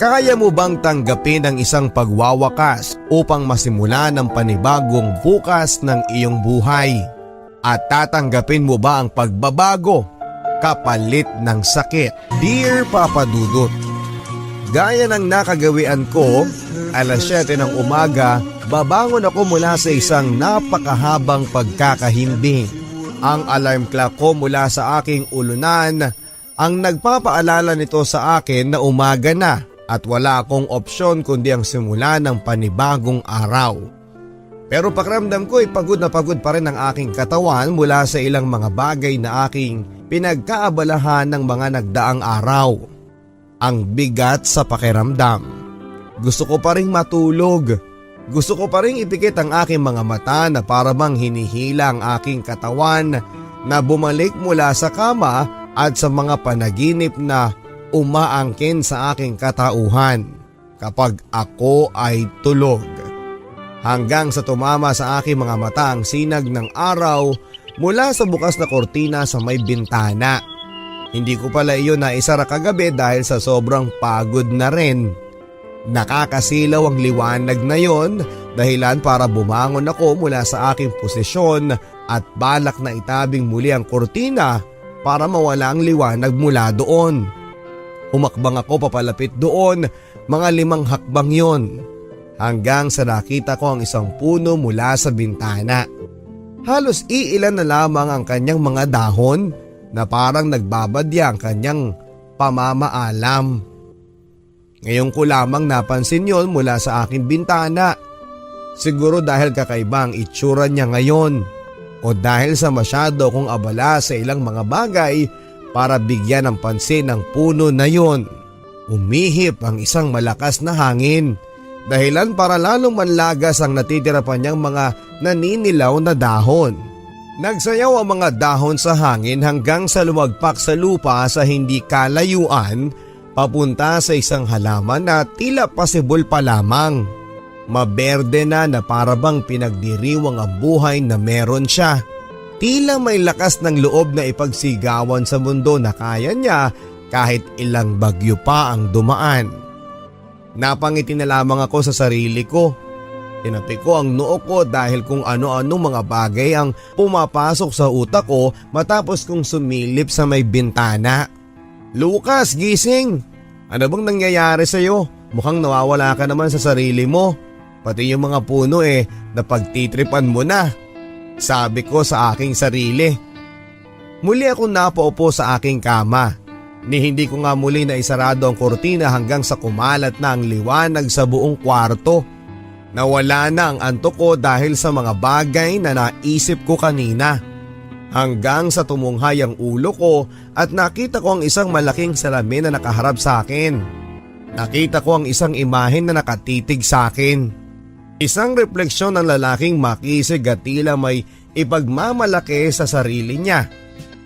Kaya mo bang tanggapin ang isang pagwawakas upang masimulan ang panibagong bukas ng iyong buhay? At tatanggapin mo ba ang pagbabago kapalit ng sakit? Dear Papa Dudut, gaya ng nakagawian ko, alas 7 ng umaga, babangon ako mula sa isang napakahabang pagkakahindi. Ang alarm clock ko mula sa aking ulunan ang nagpapaalala nito sa akin na umaga na at wala akong opsyon kundi ang simula ng panibagong araw. Pero pakiramdam ko ay pagod na pagod pa rin ang aking katawan mula sa ilang mga bagay na aking pinagkaabalahan ng mga nagdaang araw. Ang bigat sa pakiramdam. Gusto ko pa rin matulog. Gusto ko pa rin ipikit ang aking mga mata na para bang hinihila ang aking katawan na bumalik mula sa kama at sa mga panaginip na umaangkin sa aking katauhan kapag ako ay tulog. Hanggang sa tumama sa aking mga mata ang sinag ng araw mula sa bukas na kortina sa may bintana. Hindi ko pala iyon naisara kagabi dahil sa sobrang pagod na rin. Nakakasilaw ang liwanag na yon, dahilan para bumangon ako mula sa aking posisyon at balak na itabing muli ang kortina para mawala ang liwanag mula doon. Humakbang ako papalapit doon, mga 5 hakbang yon. Hanggang sa nakita ko ang isang puno mula sa bintana. Halos iilan na lamang ang kanyang mga dahon na parang nagbabadya ang kanyang pamamaalam. Ngayon ko lamang napansin yon mula sa aking bintana. Siguro dahil kakaiba ang itsura niya ngayon o dahil sa masyado kong abala sa ilang mga bagay para bigyan ng pansin ang puno na yon. Umihip ang isang malakas na hangin. Dahilan para lalong manlagas ang natitira pa niyang mga naninilaw na dahon. Nagsayaw ang mga dahon sa hangin hanggang sa lumagpak sa lupa sa hindi kalayuan papunta sa isang halaman na tila pasibol pa lamang. Maberde na para bang pinagdiriwang ang buhay na meron siya. Tila may lakas ng loob na ipagsigawan sa mundo na kaya niya kahit ilang bagyo pa ang dumaan. Napangiti na lamang ako sa sarili ko. Tinapi ko ang noo ko dahil kung ano-ano mga bagay ang pumapasok sa utak ko matapos kong sumilip sa may bintana. Lucas, gising! Ano bang nangyayari sa'yo? Mukhang nawawala ka naman sa sarili mo. Pati yung mga puno napagtitripan mo na. Sabi ko sa aking sarili. Muli akong napaupo sa aking kama. Hindi ko nga muli na isarado ang kortina hanggang sa kumalat na ang liwanag sa buong kwarto. Nawala na ang antok ko dahil sa mga bagay na naisip ko kanina. Hanggang sa tumunghay ang ulo ko at nakita ko ang isang malaking salamin na nakaharap sa akin. Nakita ko ang isang imahen na nakatitig sa akin. Isang refleksyon ng lalaking makisig at tila may ipagmamalaki sa sarili niya.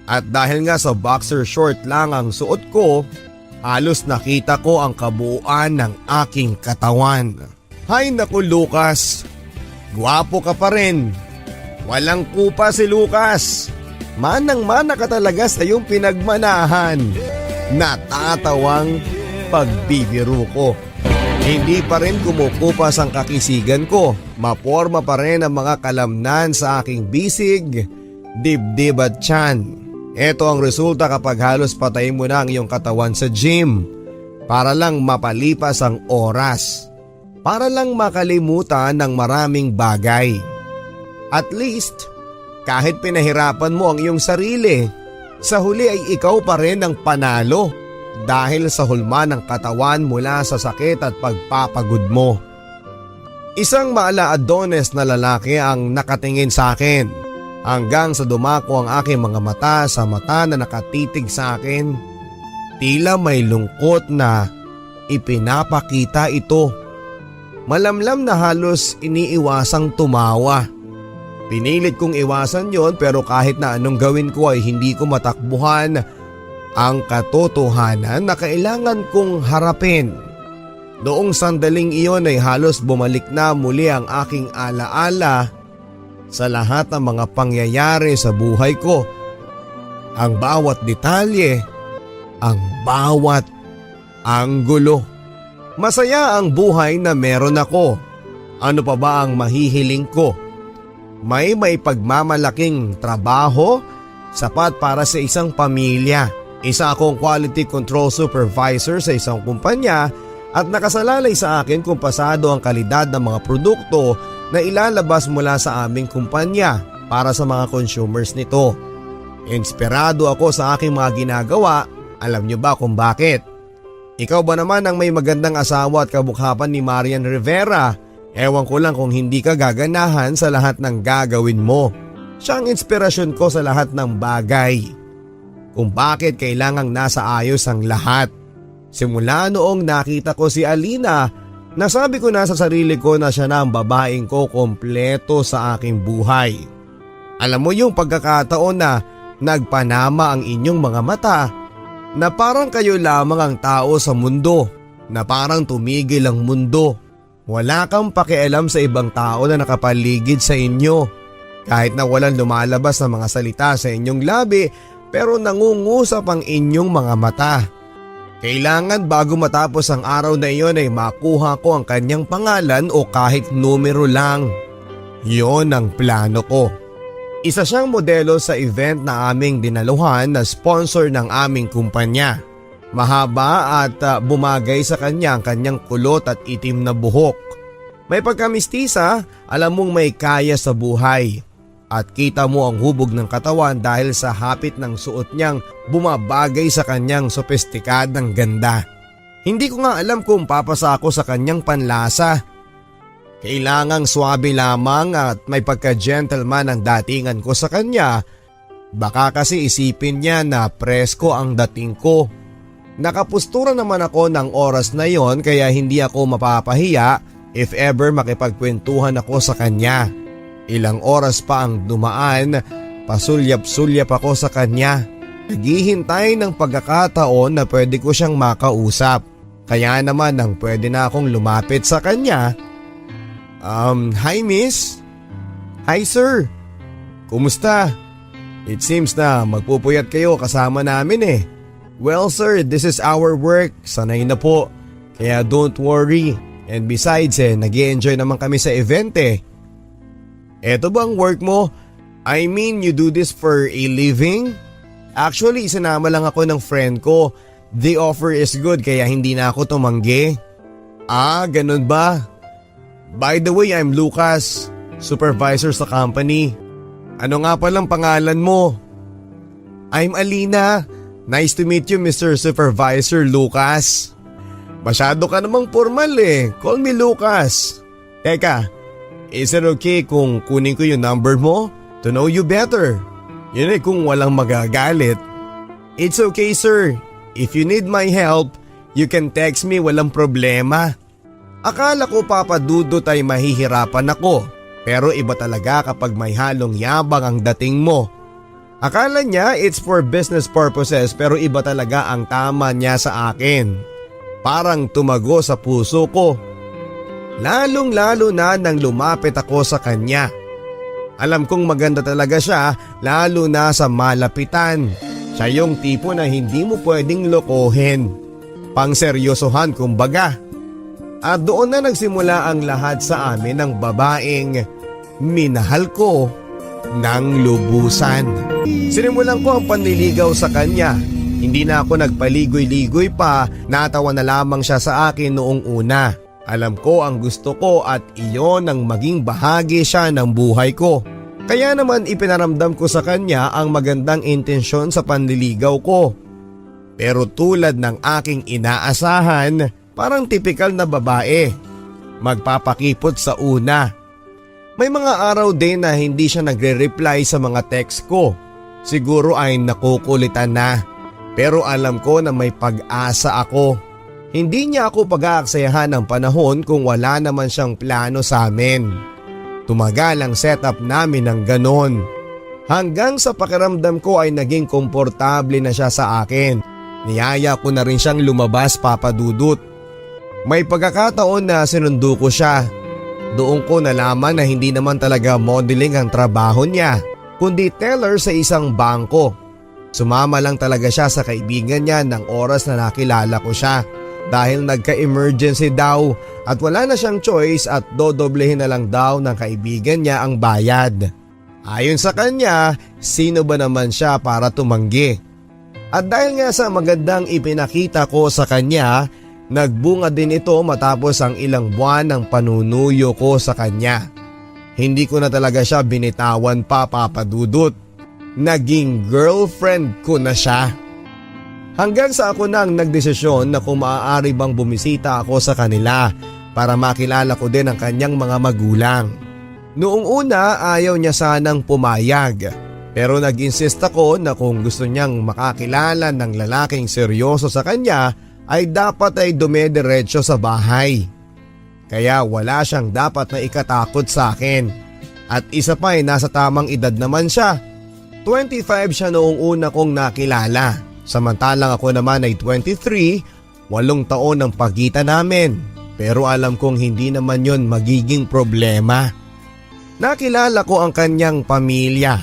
At dahil nga sa boxer short lang ang suot ko, halos nakita ko ang kabuuan ng aking katawan. Hay naku Lucas, gwapo ka pa rin. Walang kupa si Lucas. Manang-mana ka talaga sa iyong pinagmanahan. Natatawang pagbibiro ko. Hindi pa rin kumukupas ang kakisigan ko. Maporma pa rin ang mga kalamnan sa aking bisig, dibdib at tiyan. Ito ang resulta kapag halos patayin mo na ang iyong katawan sa gym para lang mapalipas ang oras. Para lang makalimutan ng maraming bagay. At least, kahit pinahirapan mo ang iyong sarili, sa huli ay ikaw pa rin ang panalo dahil sa hulma ng katawan mula sa sakit at pagpapagod mo. Isang maala-adones na lalaki ang nakatingin sa akin. Hanggang sa dumako ang aking mga mata sa mata na nakatitig sa akin. Tila may lungkot na ipinapakita ito. Malamlam na halos iniiwasang tumawa. Pinilit kong iwasan yon pero kahit na anong gawin ko ay hindi ko matakbuhan ang katotohanan na kailangan kong harapin. Noong sandaling iyon ay halos bumalik na muli ang aking alaala sa lahat ng mga pangyayari sa buhay ko. Ang bawat detalye, ang bawat anggulo. Masaya ang buhay na meron ako. Ano pa ba ang mahihiling ko? May pagmamalaking trabaho, sapat para sa isang pamilya. Isa akong quality control supervisor sa isang kumpanya at nakasalalay sa akin kung pasado ang kalidad ng mga produkto na ilalabas mula sa aming kumpanya para sa mga consumers nito. Inspirado ako sa aking mga ginagawa. Alam niyo ba kung bakit? Ikaw ba naman ang may magandang asawa at kabukhapan ni Marian Rivera? Ewan ko lang kung hindi ka gaganahan sa lahat ng gagawin mo. Siya ang inspirasyon ko sa lahat ng bagay. Kung bakit kailangang nasa ayos ang lahat. Simula noong nakita ko si Alina, nasabi ko na sa sarili ko na siya na ang babaeng ko kompleto sa aking buhay. Alam mo yung pagkakataon na nagpanama ang inyong mga mata, na parang kayo lamang ang tao sa mundo, na parang tumigil ang mundo. Wala kang pakialam sa ibang tao na nakapaligid sa inyo. Kahit na walang lumalabas na mga salita sa inyong labi, pero nangungusap ang inyong mga mata. Kailangan bago matapos ang araw na iyon ay makuha ko ang kanyang pangalan o kahit numero lang. Yon ang plano ko. Isa siyang modelo sa event na aming dinaluhan na sponsor ng aming kumpanya. Mahaba at bumagay sa kanya ang kanyang kulot at itim na buhok. May pagkamistisa, alam mong may kaya sa buhay. At kita mo ang hubog ng katawan dahil sa hapit ng suot niyang bumabagay sa kanyang sophisticadong ganda. Hindi ko nga alam kung papasa ako sa kanyang panlasa. Kailangang swabe lamang at may pagka-gentleman ang datingan ko sa kanya. Baka kasi isipin niya na presko ang dating ko. Nakapustura naman ako ng oras na yon kaya hindi ako mapapahiya if ever makipagkwentuhan ako sa kanya. Ilang oras pa ang dumaan, pasulyap-sulyap ako sa kanya. Naghihintay ng pagkakataon na pwede ko siyang makausap. Kaya naman nang pwede na akong lumapit sa kanya. Hi miss? Hi sir? Kumusta? It seems na magpupuyat kayo kasama namin eh. Well sir, this is our work. Sanay na po. Kaya don't worry. And besides nag-i-enjoy naman kami sa event eh. Eto ba ang work mo? I mean you do this for a living? Actually isinama lang ako ng friend ko. The offer is good kaya hindi na ako tumanggi. Ganun ba? By the way, I'm Lucas, supervisor sa company. Ano nga palang pangalan mo? I'm Alina. Nice to meet you Mr. Supervisor Lucas. Masyado ka namang formal eh. Call me Lucas. Teka, is it okay kung kunin ko yung number mo? To know you better. Yun eh kung walang magagalit. It's okay sir. If you need my help, you can text me, walang problema. Akala ko papadudot ay mahihirapan ako. Pero iba talaga kapag may halong yabang ang dating mo. Akala niya it's for business purposes pero iba talaga ang tama niya sa akin. Parang tumago sa puso ko. Lalong-lalo na nang lumapit ako sa kanya. Alam kong maganda talaga siya lalo na sa malapitan. Siya yung tipo na hindi mo pwedeng lokohin. Pangseryosohan kumbaga. At doon na nagsimula ang lahat sa amin ng babaeng minahal ko ng lubusan. Sinimulan ko ang panliligaw sa kanya. Hindi na ako nagpaligoy-ligoy pa, natawa na lamang siya sa akin noong una. Alam ko ang gusto ko at iyon ang maging bahagi siya ng buhay ko. Kaya naman ipinaramdam ko sa kanya ang magandang intensyon sa panliligaw ko. Pero tulad ng aking inaasahan, parang tipikal na babae. Magpapakipot sa una. May mga araw din na hindi siya nagre-reply sa mga text ko. Siguro ay nakukulitan na. Pero alam ko na may pag-asa ako. Hindi niya ako pag-aaksayahan ng panahon kung wala naman siyang plano sa amin. Tumagal ang setup namin ng ganon. Hanggang sa pakiramdam ko ay naging komportable na siya sa akin. Niyaya ko na rin siyang lumabas papadudot. May pagkakataon na sinundo ko siya. Doon ko nalaman na hindi naman talaga modeling ang trabaho niya, kundi teller sa isang bangko. Sumama lang talaga siya sa kaibigan niya ng oras na nakilala ko siya. dahil nagka-emergency daw at wala na siyang choice at dodoblehin na lang daw ng kaibigan niya ang bayad. Ayon sa kanya, sino ba naman siya para tumanggi? At dahil nga sa magandang ipinakita ko sa kanya, nagbunga din ito matapos ang ilang buwan ng panunuyo ko sa kanya. Hindi ko na talaga siya binitawan pa, Papa Dudut. Naging girlfriend ko na siya. Hanggang sa ako nang nagdesisyon na kung maaari bang bumisita ako sa kanila para makilala ko din ang kanyang mga magulang. Noong una ayaw niya sanang pumayag, pero nag-insist ako na kung gusto niyang makakilala ng lalaking seryoso sa kanya ay dapat ay dumediretso sa bahay. Kaya wala siyang dapat na ikatakot sa akin. At isa pa ay nasa tamang edad naman siya. 25 siya noong una kong nakilala. Samantalang ako naman ay 23, 8 taon ang pagitan namin. Pero alam kong hindi naman yon magiging problema. Nakilala ko ang kanyang pamilya.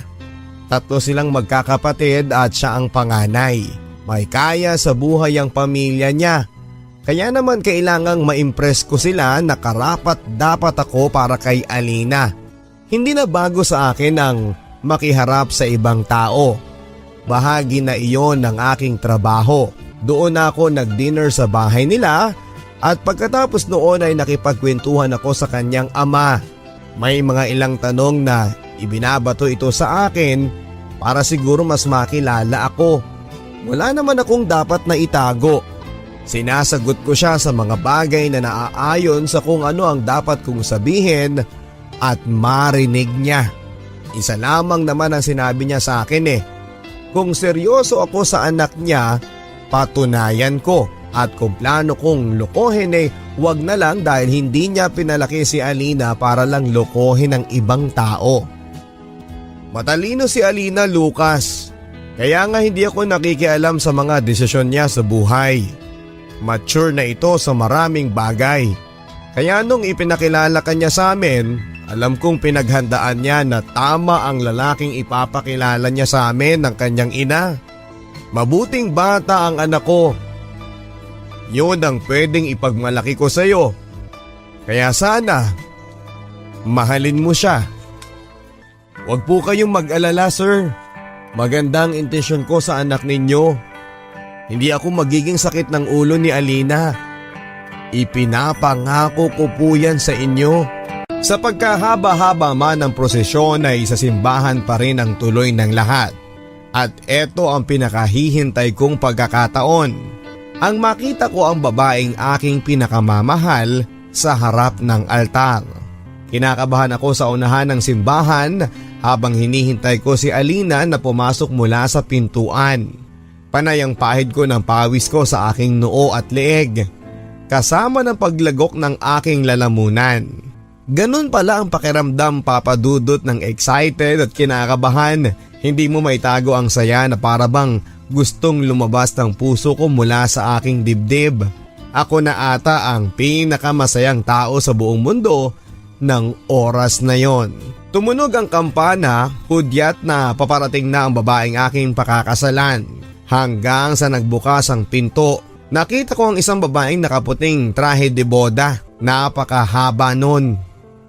3 silang magkakapatid at siya ang panganay. May kaya sa buhay ang pamilya niya. Kaya naman kailangang ma-impress ko sila na karapat dapat ako para kay Alina. Hindi na bago sa akin ang makiharap sa ibang tao. Bahagi na iyon ng aking trabaho. Doon ako nag-dinner sa bahay nila at pagkatapos noon ay nakipagkwentuhan ako sa kanyang ama. May mga ilang tanong na ibinabato ito sa akin para siguro mas makilala ako. Wala naman akong dapat na itago. Sinasagot ko siya sa mga bagay na naaayon sa kung ano ang dapat kong sabihin at marinig niya. Isa lamang naman ang sinabi niya sa akin Kung seryoso ako sa anak niya, patunayan ko at kung plano kong lokohin wag na lang dahil hindi niya pinalaki si Alina para lang lokohin ng ibang tao. Matalino si Alina, Lucas. Kaya nga hindi ako nakikialam sa mga desisyon niya sa buhay. Mature na ito sa maraming bagay. Kaya nung ipinakilala kanya sa amin, alam kong pinaghandaan niya na tama ang lalaking ipapakilala niya sa amin ng kanyang ina. Mabuting bata ang anak ko. Yun ang pwedeng ipagmalaki ko sa iyo. Kaya sana, mahalin mo siya. Huwag po kayong mag-alala, sir. Magandang intensyon ko sa anak ninyo. Hindi ako magiging sakit ng ulo ni Alina. Ipinapangako ko po yan sa inyo. Sa pagkahaba-haba man ng prosesyon ay sa simbahan pa rin ang tuloy ng lahat. At eto ang pinakahihintay kong pagkakataon. Ang makita ko ang babaeng aking pinakamamahal sa harap ng altar. Kinakabahan ako sa unahan ng simbahan habang hinihintay ko si Alina na pumasok mula sa pintuan. Panay ang pahid ko ng pawis ko sa aking noo at leeg, kasama ng paglagok ng aking lalamunan. Ganun pala ang pakiramdam, Papa Dudut, ng excited at kinakabahan. Hindi mo maitago ang saya na para bang gustong lumabas ng puso ko mula sa aking dibdib. Ako na ata ang pinakamasayang tao sa buong mundo ng oras na yon. Tumunog ang kampana, hudyat na paparating na ang babaeng aking pakakasalan. Hanggang sa nagbukas ang pinto, nakita ko ang isang babaeng nakaputing trahe de boda. Napakahaba nun.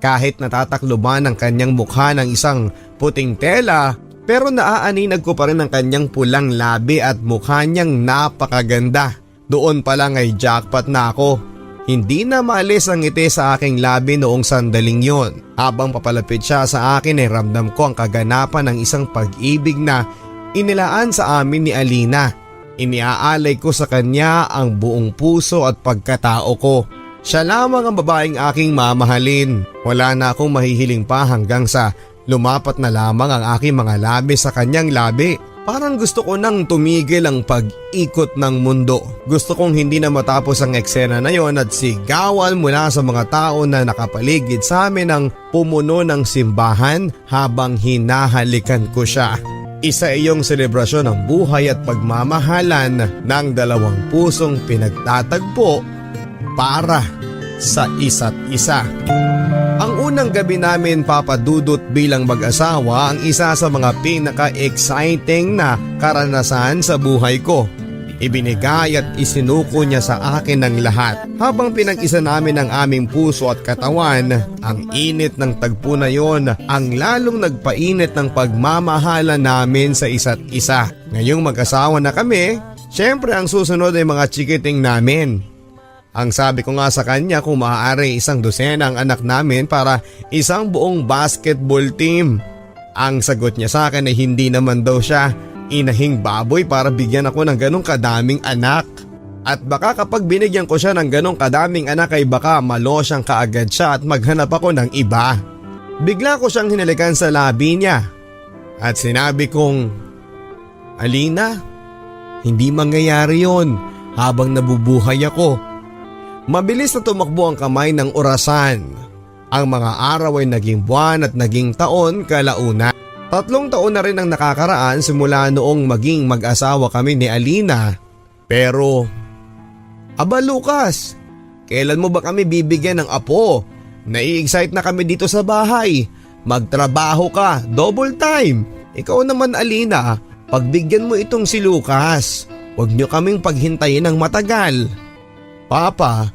Kahit natatakloban ang kanyang mukha ng isang puting tela, pero naaaninag ko pa rin ang kanyang pulang labi at mukha niyang napakaganda. Doon pa lang ay jackpot na ako. Hindi na maalis ang ngiti sa aking labi noong sandaling yon. Habang papalapit siya sa akin ay ramdam ko ang kaganapan ng isang pag-ibig na inilaan sa amin ni Alina. Iniaalay ko sa kanya ang buong puso at pagkatao ko. Siya lamang ang babaeng aking mamahalin. Wala na akong mahihiling pa hanggang sa lumapat na lamang ang aking mga labi sa kanyang labi. Parang gusto ko nang tumigil ang pag-ikot ng mundo. Gusto kong hindi na matapos ang eksena na yon at sigawan mula sa mga tao na nakapaligid sa amin ang pumuno ng simbahan habang hinahalikan ko siya. Isa iyong selebrasyon ng buhay at pagmamahalan ng dalawang pusong pinagtatagpo para sa isa't isa. Ang unang gabi namin, Papa Dudut, bilang mag-asawa ang isa sa mga pinaka-exciting na karanasan sa buhay ko. Ibinigay at isinuko niya sa akin ng lahat. Habang pinag-isa namin ang aming puso at katawan, ang init ng tagpo na yon ang lalong nagpainit ng pagmamahala namin sa isa't isa. Ngayong mag-asawa na kami, syempre ang susunod ay mga chikiting namin. Ang sabi ko nga sa kanya kung maaari 100 ang anak namin para isang buong basketball team. Ang sagot niya sa akin ay hindi naman daw siya inahing baboy para bigyan ako ng ganong kadaming anak. At baka kapag binigyan ko siya ng ganong kadaming anak ay baka malosyang kaagad siya at maghanap ako ng iba. Bigla ko siyang hinalikan sa labi niya at sinabi kong, "Alina, hindi mangyayari yon habang nabubuhay ako." Mabilis na tumakbo ang kamay ng orasan. Ang mga araw ay naging buwan at naging taon kalauna. 3 taon na rin ang nakakaraan simula noong maging mag-asawa kami ni Alina. Pero, aba Lucas, kailan mo ba kami bibigyan ng apo? Nai-excite na kami dito sa bahay. Magtrabaho ka, double time. Ikaw naman Alina, pagbigyan mo itong si Lucas. Huwag niyo kaming paghintayin ng matagal. Papa,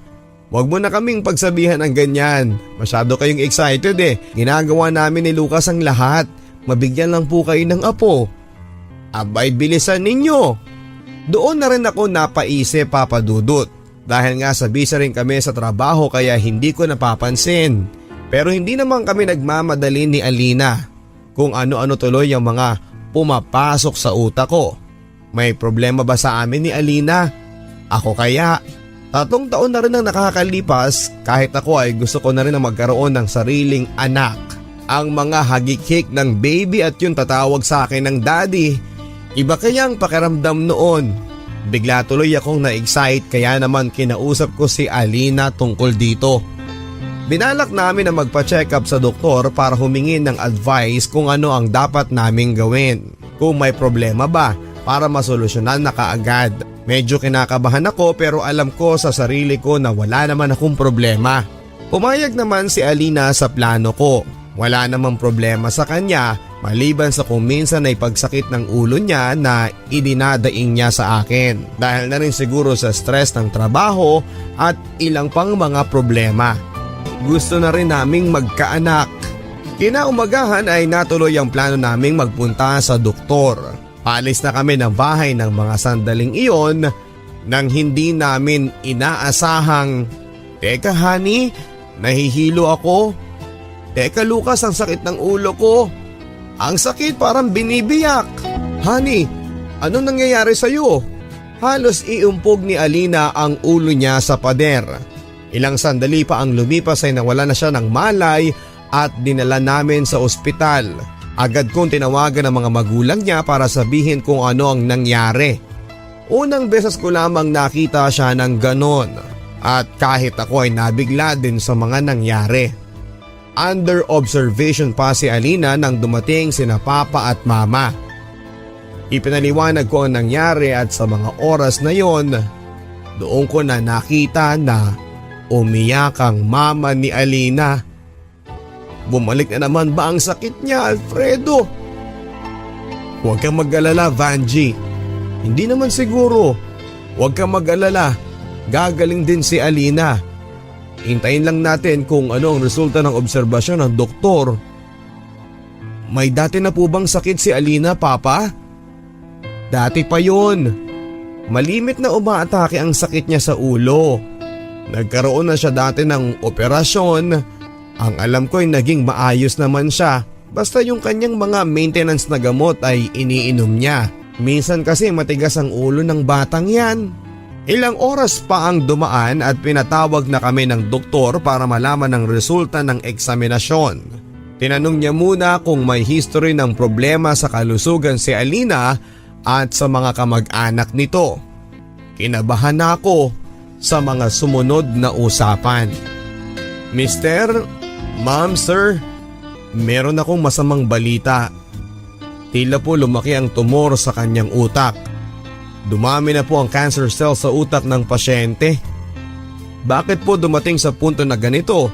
wag mo na kaming pagsabihan ng ganyan. Masyado kayong excited eh. Ginagawa namin ni Lucas ang lahat. Mabigyan lang po kayo ng apo. Abay bilisan ninyo. Doon na rin ako napaisip Papa Dudut. Dahil nga sa busy rin kami sa trabaho kaya hindi ko napapansin. Pero hindi naman kami nagmamadali ni Alina. Kung ano-ano tuloy ang mga pumapasok sa utak ko. May problema ba sa amin ni Alina? Ako kaya? 3 taon na rin ang nakakalipas kahit ako ay gusto ko na rin na magkaroon ng sariling anak. Ang mga hagikik ng baby at yung tatawag sa akin ng daddy, iba kaya ang pakiramdam noon. Bigla tuloy akong na-excite kaya naman kinausap ko si Alina tungkol dito. Binalak namin na magpa-check up sa doktor para humingi ng advice kung ano ang dapat naming gawin. Kung may problema ba para masolusyonan na kaagad. Medyo kinakabahan ako pero alam ko sa sarili ko na wala naman akong problema. Pumayag naman si Alina sa plano ko. Wala namang problema sa kanya maliban sa kung minsan ay pagsakit ng ulo niya na idinadaing niya sa akin. Dahil na rin siguro sa stress ng trabaho at ilang pang mga problema. Gusto na rin naming magkaanak. Kinaumagahan ay natuloy ang plano naming magpunta sa doktor. Paalis na kami ng bahay ng mga sandaling iyon nang hindi namin inaasahang, "Teka honey, nahihilo ako. Teka Lucas, ang sakit ng ulo ko. Ang sakit parang binibiyak. Honey, anong nangyayari sa'yo?" Halos iumpog ni Alina ang ulo niya sa pader. Ilang sandali pa ang lumipas ay nawala na siya ng malay at dinala namin sa ospital. Agad kong tinawagan ang mga magulang niya para sabihin kung ano ang nangyari. Unang beses ko lamang nakita siya ng ganon at kahit ako ay nabigla din sa mga nangyari. Under observation pa si Alina nang dumating sina Papa at Mama. Ipinaliwanag ko ang nangyari at sa mga oras na yon, doon ko na nakita na umiyak ang mama ni Alina. Bumalik na naman ba ang sakit niya, Alfredo? Huwag kang mag-alala, Vanji. Hindi naman siguro. Huwag kang mag-alala. Gagaling din si Alina. Hintayin lang natin kung ano ang resulta ng obserbasyon ng doktor. May dati na po bang sakit si Alina, Papa? Dati pa yun. Malimit na umaatake ang sakit niya sa ulo. Nagkaroon na siya dati ng operasyon. Ang alam ko ay naging maayos naman siya. Basta yung kanyang mga maintenance na gamot ay iniinom niya. Minsan kasi matigas ang ulo ng batang yan. Ilang oras pa ang dumaan at pinatawag na kami ng doktor para malaman ang resulta ng eksaminasyon. Tinanong niya muna kung may history ng problema sa kalusugan si Alina at sa mga kamag-anak nito. Kinabahan ako sa mga sumunod na usapan. Mister, Ma'am, Sir, meron akong masamang balita. Tila po lumaki ang tumor sa kanyang utak. Dumami na po ang cancer cell sa utak ng pasyente. Bakit po dumating sa punto na ganito?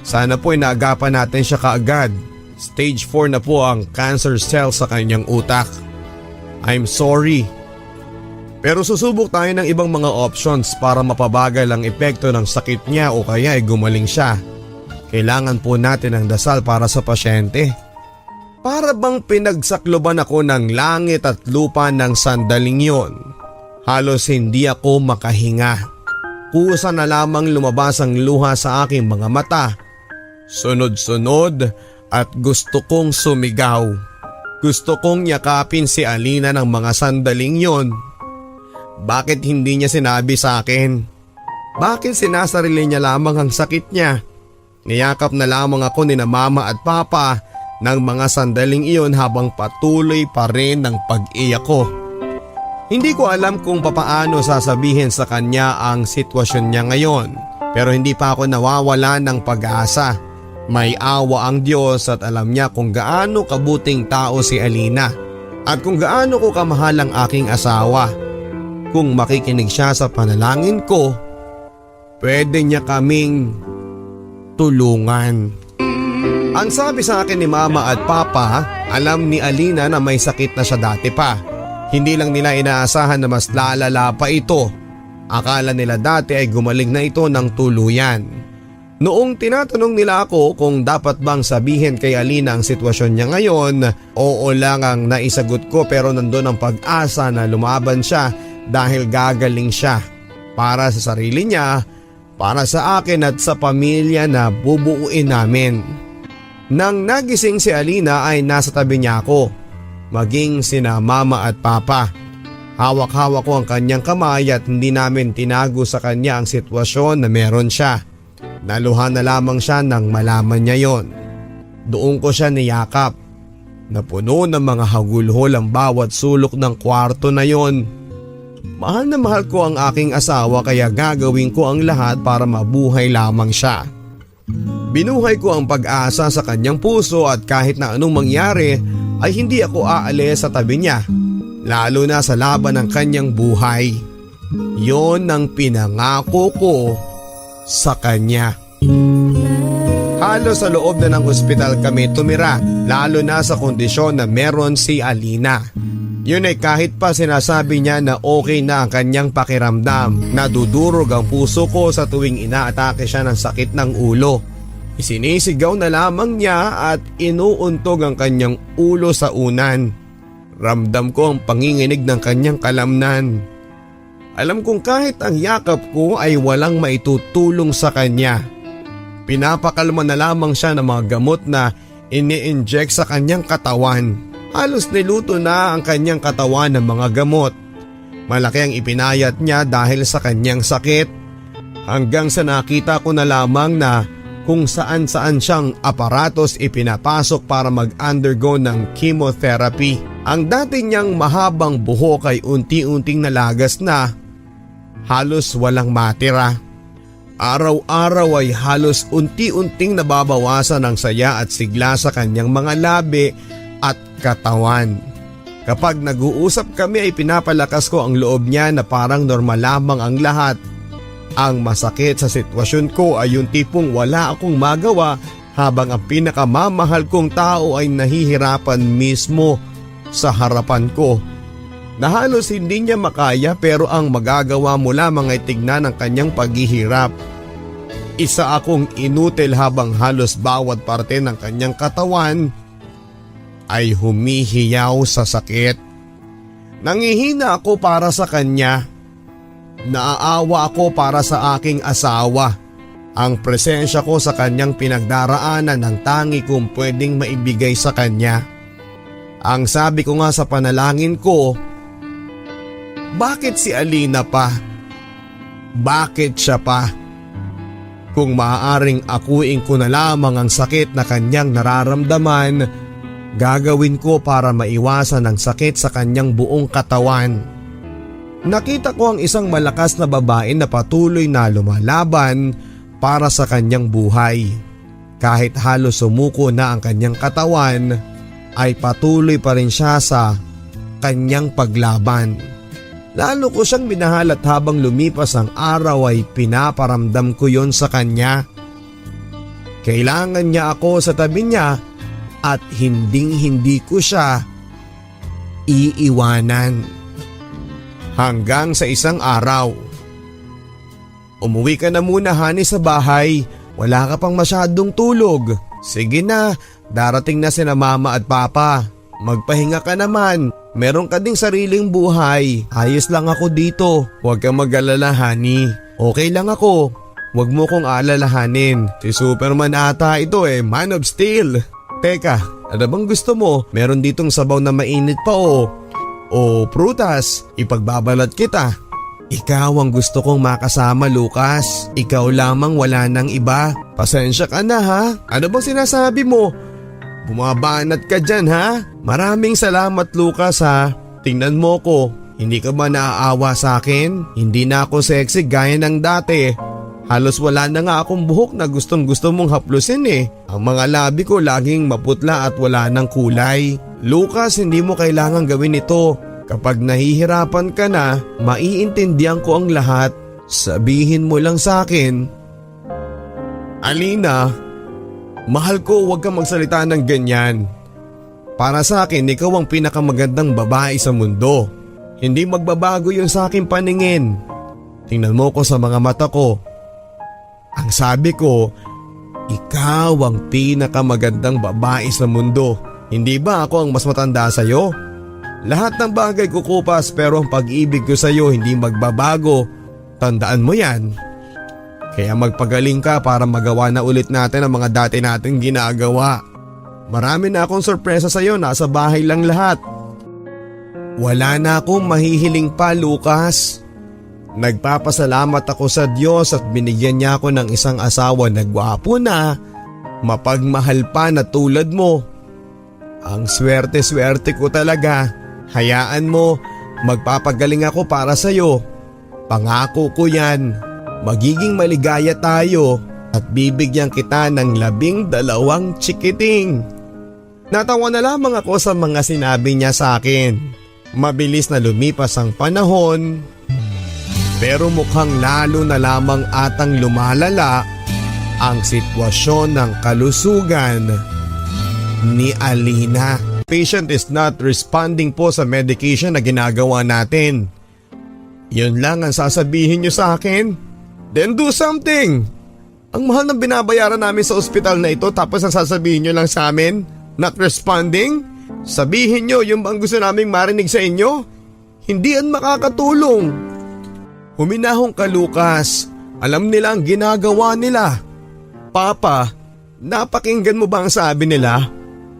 Sana po inaagapan natin siya kaagad. Stage 4 na po ang cancer cell sa kanyang utak. I'm sorry. Pero susubok tayo ng ibang mga options para mapabagal ang epekto ng sakit niya o kaya ay gumaling siya. Kailangan po natin ng dasal para sa pasyente. Para bang pinagsakloban ako ng langit at lupa ng sandaling yon. Halos hindi ako makahinga. Kusa na lamang lumabas ang luha sa aking mga mata. Sunod-sunod at gusto kong sumigaw. Gusto kong yakapin si Alina ng mga sandaling yon. Bakit hindi niya sinabi sa akin? Bakit sinasarili niya lamang ang sakit niya? Niyakap na lamang ako ni na mama at papa ng mga sandaling iyon habang patuloy pa rin ang pag-iyak ko. Hindi ko alam kung papaano sasabihin sa kanya ang sitwasyon niya ngayon, pero hindi pa ako nawawala ng pag-asa. May awa ang Diyos at alam niya kung gaano kabuting tao si Alina at kung gaano ko kamahal ang aking asawa. Kung makikinig siya sa panalangin ko, pwede niya kaming tulungan. Ang sabi sa akin ni mama at papa, alam ni Alina na may sakit na siya dati pa. Hindi lang nila inaasahan na mas lalala pa ito. Akala nila dati ay gumaling na ito ng tuluyan. Noong tinatanong nila ako kung dapat bang sabihin kay Alina ang sitwasyon niya ngayon, oo lang ang naisagot ko, pero nandun ang pag-asa na lumaban siya dahil gagaling siya. Para sa sarili niya, para sa akin at sa pamilya na bubuuin namin. Nang nagising si Alina ay nasa tabi niya ako, maging sina mama at papa. Hawak-hawak ko ang kanyang kamay at hindi namin tinago sa kanya ang sitwasyon na meron siya. Naluha na lamang siya nang malaman niya yon. Doon ko siya niyakap. Napuno ng mga hagulhol ang bawat sulok ng kwarto na yon. Mahal na mahal ko ang aking asawa kaya gagawin ko ang lahat para mabuhay lamang siya. Binuhay ko ang pag-asa sa kanyang puso at kahit na anong mangyari ay hindi ako aalis sa tabi niya, lalo na sa laban ng kanyang buhay. Yon ang pinangako ko sa kanya. Halos sa loob na ng ospital kami tumira, lalo na sa kondisyon na meron si Alina. Yun ay kahit pa sinasabi niya na okay na ang kanyang pakiramdam, nadudurog ang puso ko sa tuwing inaatake siya ng sakit ng ulo. Isinisigaw na lamang niya at inuuntog ang kanyang ulo sa unan. Ramdam ko ang panginginig ng kanyang kalamnan. Alam kong kahit ang yakap ko ay walang maitutulong sa kanya. Pinapakalma na lamang siya ng mga gamot na ini-inject sa kanyang katawan. Halos niluto na ang kanyang katawan ng mga gamot. Malaki ang ipinayat niya dahil sa kanyang sakit. Hanggang sa nakita ko na lamang na kung saan-saan siyang aparatos ipinapasok para mag-undergo ng chemotherapy. Ang dati niyang mahabang buhok ay unti-unting nalagas na. Halos walang matira. Araw-araw ay halos unti-unting nababawasan ang saya at sigla sa kanyang mga labi at katawan. Kapag nag-uusap kami ay pinapalakas ko ang loob niya na parang normal lamang ang lahat. Ang masakit sa sitwasyon ko ay yung tipong wala akong magawa habang ang pinakamamahal kong tao ay nahihirapan mismo sa harapan ko. Na halos hindi niya makaya pero ang magagawa mo lamang ay tignan ang kanyang paghihirap. Isa akong inutil habang halos bawat parte ng kanyang katawan ay humihiyaw sa sakit. Nangihina ako para sa kanya. Naaawa ako para sa aking asawa. Ang presensya ko sa kanyang pinagdaraanan ang tangi kong pwedeng maibigay sa kanya. Ang sabi ko nga sa panalangin ko, bakit si Alina pa? Bakit siya pa? Kung maaaring akuin ko na lamang ang sakit na kanyang nararamdaman, gagawin ko para maiwasan ang sakit sa kanyang buong katawan. Nakita ko ang isang malakas na babae na patuloy na lumalaban para sa kanyang buhay. Kahit halos sumuko na ang kanyang katawan, ay patuloy pa rin siya sa kanyang paglaban. Lalo ko siyang minahal at habang lumipas ang araw ay pinaparamdam ko yon sa kanya. Kailangan niya ako sa tabi niya at hindi ko siya iiwanan. Hanggang sa isang araw. Umuwi ka na muna, honey, sa bahay. Wala ka pang masyadong tulog. Sige na, darating na sina mama at papa. Magpahinga ka naman. Meron ka ding sariling buhay. Ayos lang ako dito. Huwag kang mag-alala, honey. Okay lang ako. Huwag mo kong alalahanin. Si Superman ata ito Man of Steel. Teka, ano bang gusto mo? Meron ditong sabaw na mainit pa o prutas. Ipagbabalat kita. Ikaw ang gusto kong makasama, Lucas. Ikaw lamang, wala nang iba. Pasensya ka na, ha? Ano bang sinasabi mo? Bumabanat ka dyan, ha? Maraming salamat, Lucas, ha? Tingnan mo ko. Hindi ka ba naaawa sa akin? Hindi na ako sexy gaya ng dati. Halos wala na nga akong buhok na gustong gusto mong haplusin Ang mga labi ko laging maputla at wala ng kulay. Lucas, hindi mo kailangan gawin ito. Kapag nahihirapan ka na, maiintindihan ko ang lahat. Sabihin mo lang sa akin. Alina, mahal ko, huwag kang magsalita ng ganyan. Para sa akin, ikaw ang pinakamagandang babae sa mundo. Hindi magbabago yun sa aking paningin. Tingnan mo ko sa mga mata ko. Ang sabi ko, ikaw ang pinakamagandang babae sa mundo. Hindi ba ako ang mas matanda sa'yo? Lahat ng bagay kukupas pero ang pag-ibig ko sa'yo hindi magbabago. Tandaan mo yan. Kaya magpagaling ka para magawa na ulit natin ang mga dati nating ginagawa. Marami na akong sorpresa sa'yo, nasa bahay lang lahat. Wala na akong mahihiling pa, Lucas. Nagpapasalamat ako sa Diyos at binigyan niya ako ng isang asawa na gwapo na, mapagmahal pa na tulad mo. Ang swerte-swerte ko talaga. Hayaan mo, magpapagaling ako para sa'yo. Pangako ko yan. Magiging maligaya tayo at bibigyan kita ng 12 chikiting. Natawa na lamang ako sa mga sinabi niya sa akin. Mabilis na lumipas ang panahon. Pero mukhang lalo na lamang atang lumalala ang sitwasyon ng kalusugan ni Alina. Patient is not responding po sa medication na ginagawa natin. Yun lang ang sasabihin niyo sa akin? Then do something! Ang mahal ng binabayaran namin sa ospital na ito tapos ang sasabihin niyo lang sa amin? Not responding? Sabihin niyo yung bang gusto naming marinig sa inyo? Hindi yan makakatulong. Huminahong ka, Lucas. Alam nila ang ginagawa nila. Papa, napakinggan mo ba ang sabi nila?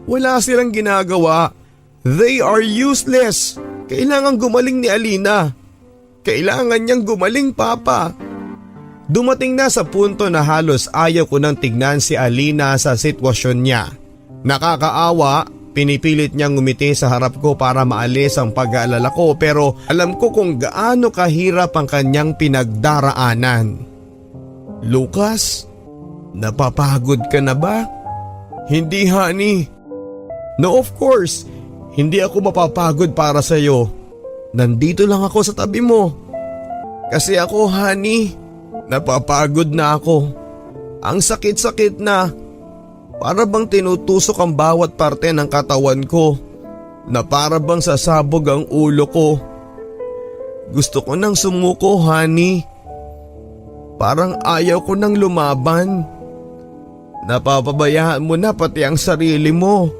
Wala silang ginagawa. They are useless. Kailangan gumaling ni Alina. Kailangan niyang gumaling, Papa. Dumating na sa punto na halos ayaw ko nang tignan si Alina sa sitwasyon niya. Nakakaawa, pinipilit niyang ngumiti sa harap ko para maalis ang pag-aalala ko pero alam ko kung gaano kahirap ang kanyang pinagdaraanan. Lucas, napapagod ka na ba? Hindi, honey. No, of course, hindi ako mapapagod para sa'yo. Nandito lang ako sa tabi mo. Kasi ako, honey, napapagod na ako. Ang sakit-sakit na. Para bang tinutusok ang bawat parte ng katawan ko. Na para bang sasabog ang ulo ko. Gusto ko nang sumuko, honey. Parang ayaw ko nang lumaban. Napapabayaan mo na pati ang sarili mo.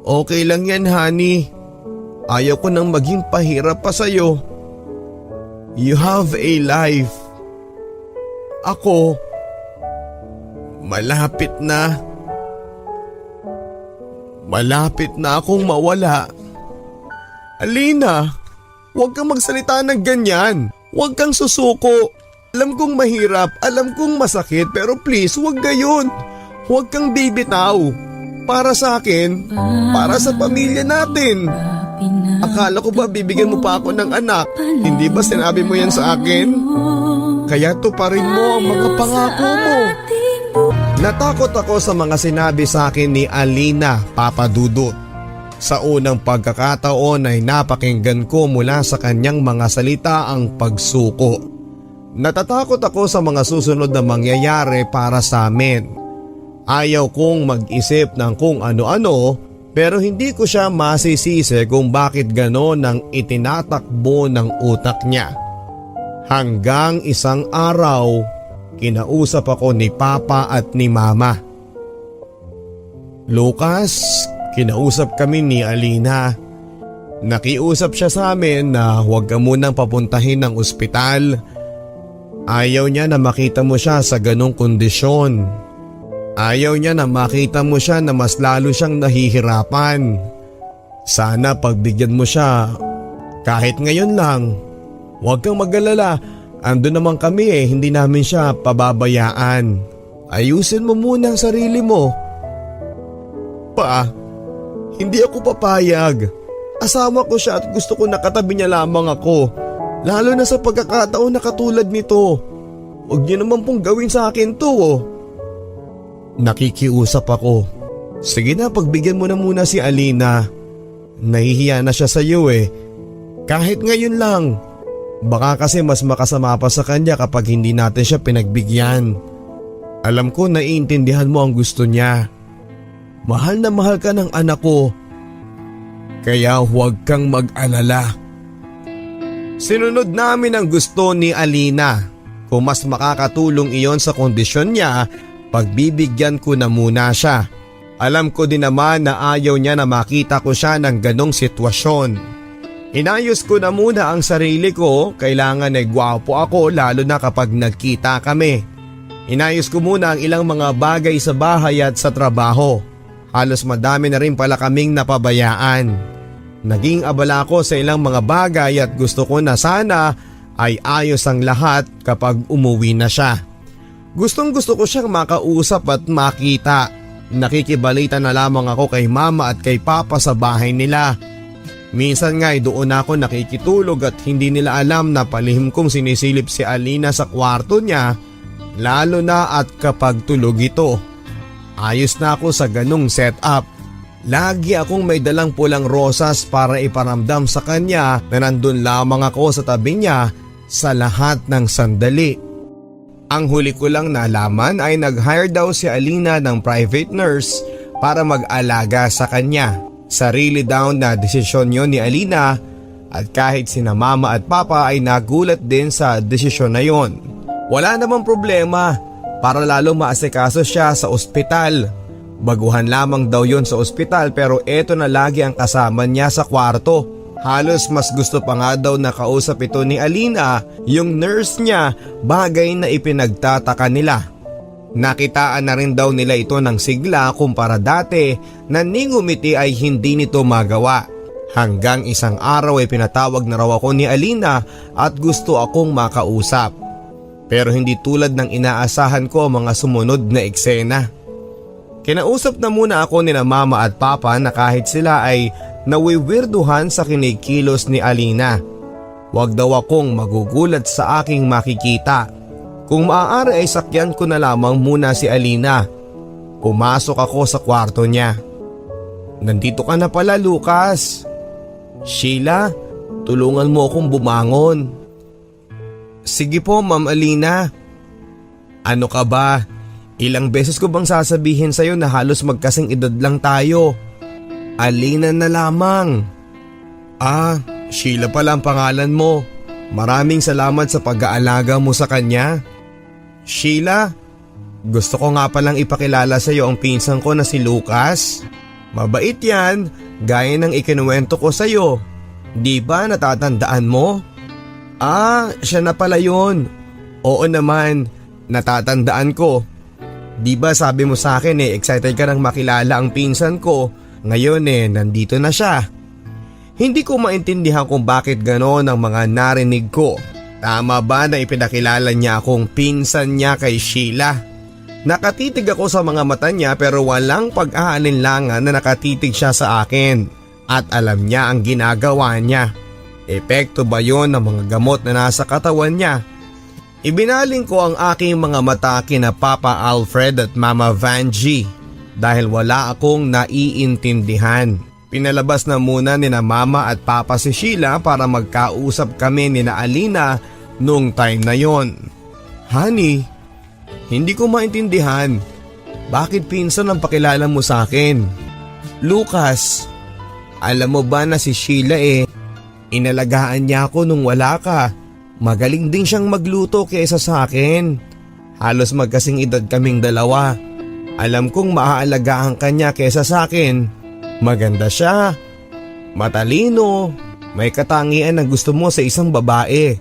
Okay lang yan, honey. Ayaw ko nang maging pahirap pa sa'yo. You have a life. Ako, malapit na. Malapit na akong mawala. Alina, huwag kang magsalita ng ganyan. Huwag kang susuko. Alam kong mahirap, alam kong masakit pero please huwag gayon. Huwag kang bibitaw. Para sa akin, para sa pamilya natin. Akala ko ba bibigyan mo pa ako ng anak? Hindi ba sinabi mo yan sa akin? Kaya tuparin mo ang mga pangako mo. Natakot ako sa mga sinabi sa akin ni Alina, Papa Dudut. Sa unang pagkakataon ay napakinggan ko mula sa kanyang mga salita ang pagsuko. Natatakot ako sa mga susunod na mangyayari para sa amin. Ayaw kong mag-isip ng kung ano-ano Pero hindi ko siya masisisi kung bakit gano'n ang itinatakbo ng utak niya. Hanggang isang araw, kinausap ako ni Papa at ni Mama. Lucas, kinausap kami ni Alina. Nakiusap siya sa amin na huwag ka munang papuntahin ng ospital. Ayaw niya na makita mo siya sa ganong kondisyon. Ayaw niya na makita mo siya na mas lalo siyang nahihirapan. Sana pagbigyan mo siya kahit ngayon lang. Huwag kang mag-alala, ando naman kami hindi namin siya pababayaan. Ayusin mo muna ang sarili mo. Pa, hindi ako papayag. Asawa ko siya at gusto ko nakatabi niya lamang ako. Lalo na sa pagkakataon na katulad nito. Huwag niyo naman pong gawin sa akin to. Nakikiusap ako. Sige na, pagbigyan mo na muna si Alina. Nahihiya na siya sa iyo Kahit ngayon lang. Baka kasi mas makasama pa sa kanya kapag hindi natin siya pinagbigyan. Alam ko naiintindihan mo ang gusto niya. Mahal na mahal ka ng anak ko. Kaya huwag kang mag-alala. Sinunod namin ang gusto ni Alina. Kung mas makakatulong iyon sa kondisyon niya, pagbibigyan ko na muna siya. Alam ko din naman na ayaw niya na makita ko siya ng ganong sitwasyon. Inayos ko na muna ang sarili ko, kailangan gwapo ako lalo na kapag nagkita kami. Inayos ko muna ang ilang mga bagay sa bahay at sa trabaho. Halos madami na rin pala kaming napabayaan. Naging abala ko sa ilang mga bagay at gusto ko na sana ay ayos ang lahat kapag umuwi na siya. Gustong gusto ko siyang makausap at makita. Nakikibalita na lamang ako kay Mama at kay Papa sa bahay nila. Minsan nga doon ako nakikitulog at hindi nila alam na palihim kong sinisilip si Alina sa kwarto niya, lalo na at kapag tulog ito. Ayos na ako sa ganong setup. Lagi akong may dalang pulang rosas para iparamdam sa kanya na nandun lamang ako sa tabi niya sa lahat ng sandali. Ang huli ko lang nalaman ay nag-hire daw si Alina ng private nurse para mag-alaga sa kanya. Sarili daw na desisyon yon ni Alina at kahit sina Mama at Papa ay nagulat din sa desisyon na yon. Wala namang problema para lalong maasikaso siya sa ospital. Baguhan lamang daw yon sa ospital pero eto na lagi ang kasama niya sa kwarto. Halos mas gusto pa nga daw na kausap ito ni Alina, yung nurse niya, bagay na ipinagtataka nila. Nakitaan na rin daw nila ito ng sigla kumpara dati na ni ngumiti ay hindi nito magawa. Hanggang isang araw ay pinatawag na raw ako ni Alina at gusto akong makausap. Pero hindi tulad ng inaasahan ko mga sumunod na eksena. Kinausap na muna ako ni Mama at Papa na kahit sila ay nawiwirduhan sa kinikilos ni Alina. Huwag daw akong magugulat sa aking makikita. Kung maaari ay sakyan ko na lamang muna si Alina. Pumasok ako sa kwarto niya. Nandito ka na pala, Lucas. Sheila, tulungan mo akong bumangon. Sige po, Ma'am Alina. Ano ka ba? Ilang beses ko bang sasabihin sa'yo na halos magkasing edad lang tayo? Alina na lamang. Sheila pala ang pangalan mo. Maraming salamat sa pag-aalaga mo sa kanya. Sheila, gusto ko nga palang ipakilala sa iyo ang pinsan ko na si Lucas. Mabait yan, gaya ng ikinuwento ko sa iyo. Di ba natatandaan mo? Siya na pala yun. Oo naman, natatandaan ko. Di ba sabi mo sa akin excited ka nang makilala ang pinsan ko. Ngayon nandito na siya. Hindi ko maintindihan kung bakit gano'n ang mga narinig ko. Tama ba na ipinakilala niya akong pinsan niya kay Sheila? Nakatitig ako sa mga mata niya pero walang pag-aalinlangan na nakatitig siya sa akin. At alam niya ang ginagawa niya. Epekto ba yon ng mga gamot na nasa katawan niya? Ibinaling ko ang aking mga mata kina Papa Alfred at Mama Vanjie dahil wala akong naiintindihan. Pinalabas na muna nina Mama at Papa si Sheila para magkausap kami nina Alina nung time na yon. Honey, hindi ko maintindihan. Bakit pinsan ang pakilala mo sa akin? Lucas, alam mo ba na si Sheila inalagaan niya ako nung wala ka. Magaling din siyang magluto kaysa sa akin. Halos magkasing edad kaming dalawa. Alam kong maaalagaan ka niya kaysa sa akin. Maganda siya, matalino, may katangian na gusto mo sa isang babae.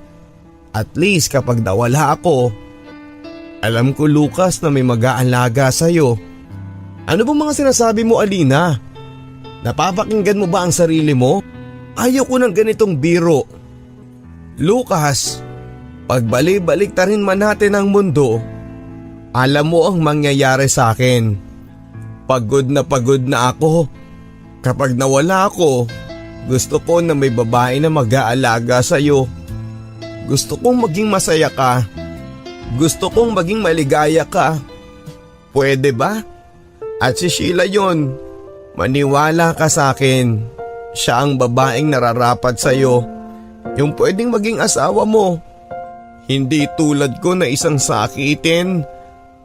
At least kapag nawala ako, alam ko Lucas na may mag-aalaga sa'yo. Ano ba mga sinasabi mo Alina? Napapakinggan mo ba ang sarili mo? Ayaw ko ng ganitong biro. Lucas, pagbalik-balik ta rin man natin ang mundo, alam mo ang mangyayari sa akin. Pagod na ako. Kapag nawala ako, gusto ko na may babae na mag-aalaga sa'yo. Gusto kong maging masaya ka. Gusto kong maging maligaya ka. Pwede ba? At si Sheila yon. Maniwala ka sa akin. Siya ang babaeng nararapat sa'yo. Yung pwedeng maging asawa mo. Hindi tulad ko na isang sakitin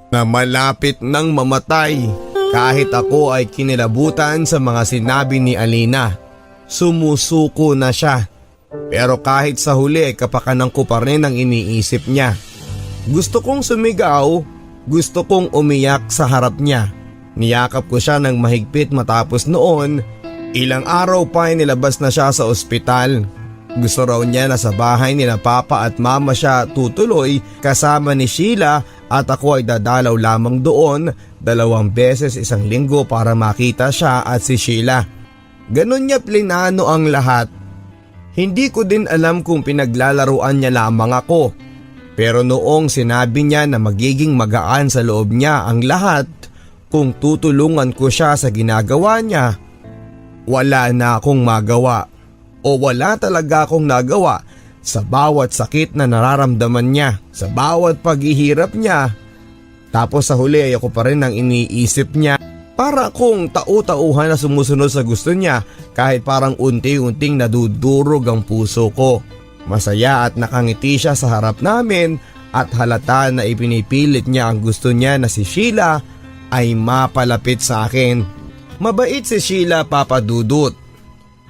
na malapit nang mamatay. Kahit ako ay kinilabutan sa mga sinabi ni Alina, sumusuko na siya. Pero kahit sa huli kapakanan ko pa rin ang iniisip niya. Gusto kong sumigaw, gusto kong umiyak sa harap niya. Niyakap ko siya ng mahigpit matapos noon, ilang araw pa ay nilabas na siya sa ospital. Gusto raw niya na sa bahay nila papa at mama siya tutuloy kasama ni Sheila at ako ay dadalaw lamang doon 2 beses isang linggo para makita siya at si Sheila. Ganon niya plinano ang lahat. Hindi ko din alam kung pinaglalaruan niya lamang ako. Pero noong sinabi niya na magiging magaan sa loob niya ang lahat kung tutulungan ko siya sa ginagawa niya, wala na akong magawa o wala talaga akong nagawa sa bawat sakit na nararamdaman niya, sa bawat paghihirap niya. Tapos sa huli ay ako pa rin ang iniisip niya. Para akong tau-tauhan na sumusunod sa gusto niya kahit parang unti-unting nadudurog ang puso ko. Masaya at nakangiti siya sa harap namin at halata na ipinipilit niya ang gusto niya na si Sheila ay mapalapit sa akin. Mabait si Sheila, Papa Dudut.